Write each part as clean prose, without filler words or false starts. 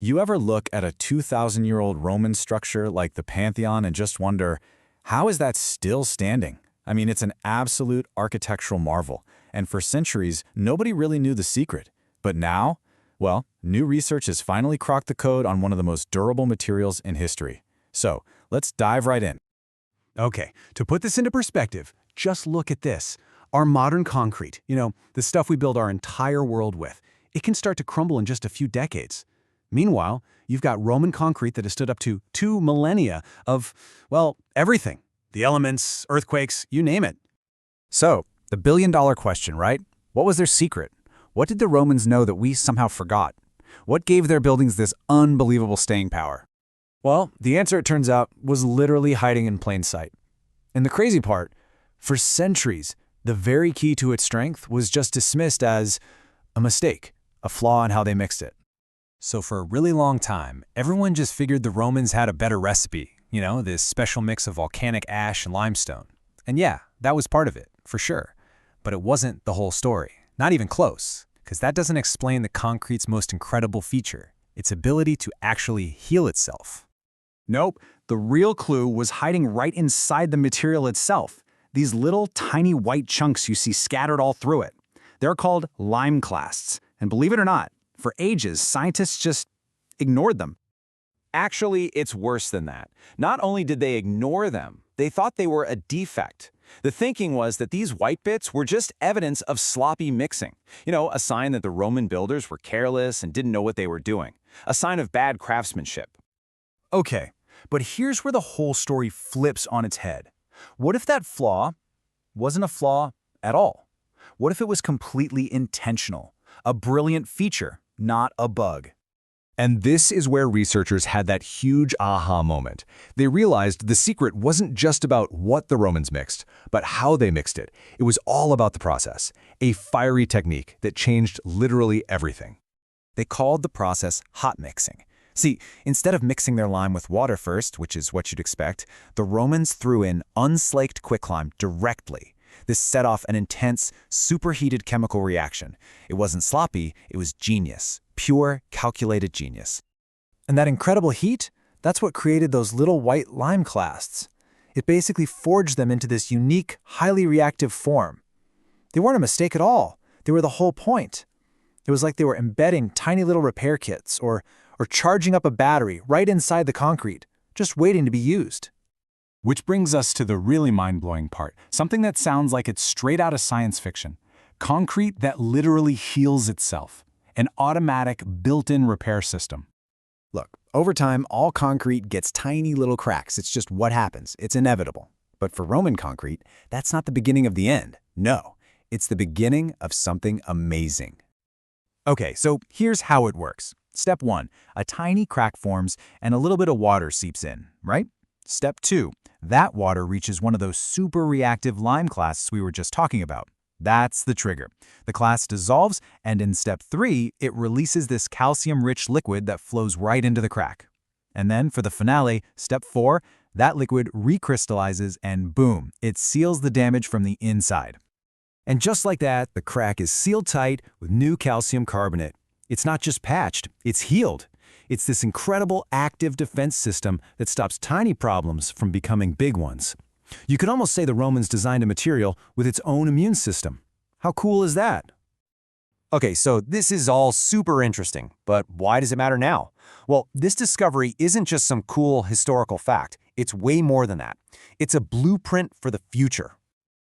You ever look at a 2,000-year-old Roman structure like the Pantheon and just wonder, how is that still standing? I mean, it's an absolute architectural marvel, and for centuries, nobody really knew the secret. But now, well, new research has finally cracked the code on one of the most durable materials in history. So, let's dive right in. Okay, to put this into perspective, just look at this. Our modern concrete, the stuff we build our entire world with, it can start to crumble in just a few decades. Meanwhile, you've got Roman concrete that has stood up to 2 millennia of, well, everything. The elements, earthquakes, you name it. So, the billion-dollar question, right? What was their secret? What did the Romans know that we somehow forgot? What gave their buildings this unbelievable staying power? Well, the answer, it turns out, was literally hiding in plain sight. And the crazy part, for centuries, the very key to its strength was just dismissed as a mistake, a flaw in how they mixed it. So for a really long time, everyone just figured the Romans had a better recipe, this special mix of volcanic ash and limestone. And yeah, that was part of it, for sure. But it wasn't the whole story, not even close, because that doesn't explain the concrete's most incredible feature, its ability to actually heal itself. Nope, the real clue was hiding right inside the material itself. These little tiny white chunks you see scattered all through it. They're called lime clasts, and believe it or not, for ages, scientists just ignored them. Actually, it's worse than that. Not only did they ignore them, they thought they were a defect. The thinking was that these white bits were just evidence of sloppy mixing. A sign that the Roman builders were careless and didn't know what they were doing. A sign of bad craftsmanship. Okay, but here's where the whole story flips on its head. What if that flaw wasn't a flaw at all? What if it was completely intentional? A brilliant feature, not a bug. And this is where researchers had that huge aha moment. They realized the secret wasn't just about what the Romans mixed, but how they mixed it. It was all about the process, a fiery technique that changed literally everything. They called the process hot mixing. See, instead of mixing their lime with water first, which is what you'd expect, the Romans threw in unslaked quicklime directly. This set off an intense, superheated chemical reaction. It wasn't sloppy, it was genius. Pure, calculated genius. And that incredible heat, that's what created those little white lime clasts. It basically forged them into this unique, highly reactive form. They weren't a mistake at all. They were the whole point. It was like they were embedding tiny little repair kits or charging up a battery right inside the concrete, just waiting to be used. Which brings us to the really mind-blowing part, something that sounds like it's straight out of science fiction. Concrete that literally heals itself. An automatic, built-in repair system. Look, over time, all concrete gets tiny little cracks. It's just what happens. It's inevitable. But for Roman concrete, that's not the beginning of the end. No, it's the beginning of something amazing. Okay, so here's how it works. Step 1, a tiny crack forms and a little bit of water seeps in, right? Step 2, that water reaches one of those super reactive lime clasts we were just talking about. That's the trigger. The clast dissolves, and in step 3, it releases this calcium-rich liquid that flows right into the crack. And then for the finale, step 4, that liquid recrystallizes and boom, it seals the damage from the inside. And just like that, the crack is sealed tight with new calcium carbonate. It's not just patched, it's healed. It's this incredible active defense system that stops tiny problems from becoming big ones. You could almost say the Romans designed a material with its own immune system. How cool is that? Okay, so this is all super interesting, but why does it matter now? Well, this discovery isn't just some cool historical fact. It's way more than that. It's a blueprint for the future.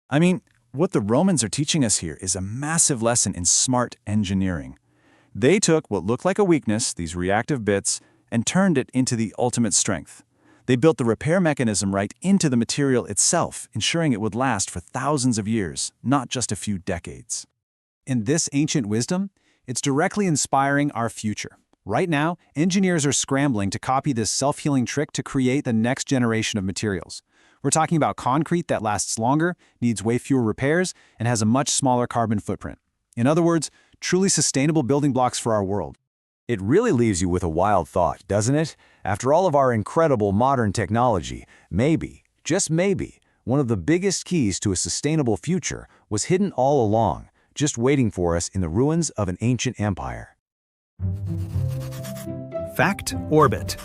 I mean, what the Romans are teaching us here is a massive lesson in smart engineering. They took what looked like a weakness, these reactive bits, and turned it into the ultimate strength. They built the repair mechanism right into the material itself, ensuring it would last for thousands of years, not just a few decades. In this ancient wisdom, it's directly inspiring our future. Right now, engineers are scrambling to copy this self-healing trick to create the next generation of materials. We're talking about concrete that lasts longer, needs way fewer repairs, and has a much smaller carbon footprint. In other words, truly sustainable building blocks for our world. It really leaves you with a wild thought, doesn't it? After all of our incredible modern technology, maybe, just maybe, one of the biggest keys to a sustainable future was hidden all along, just waiting for us in the ruins of an ancient empire. Fact Orbit.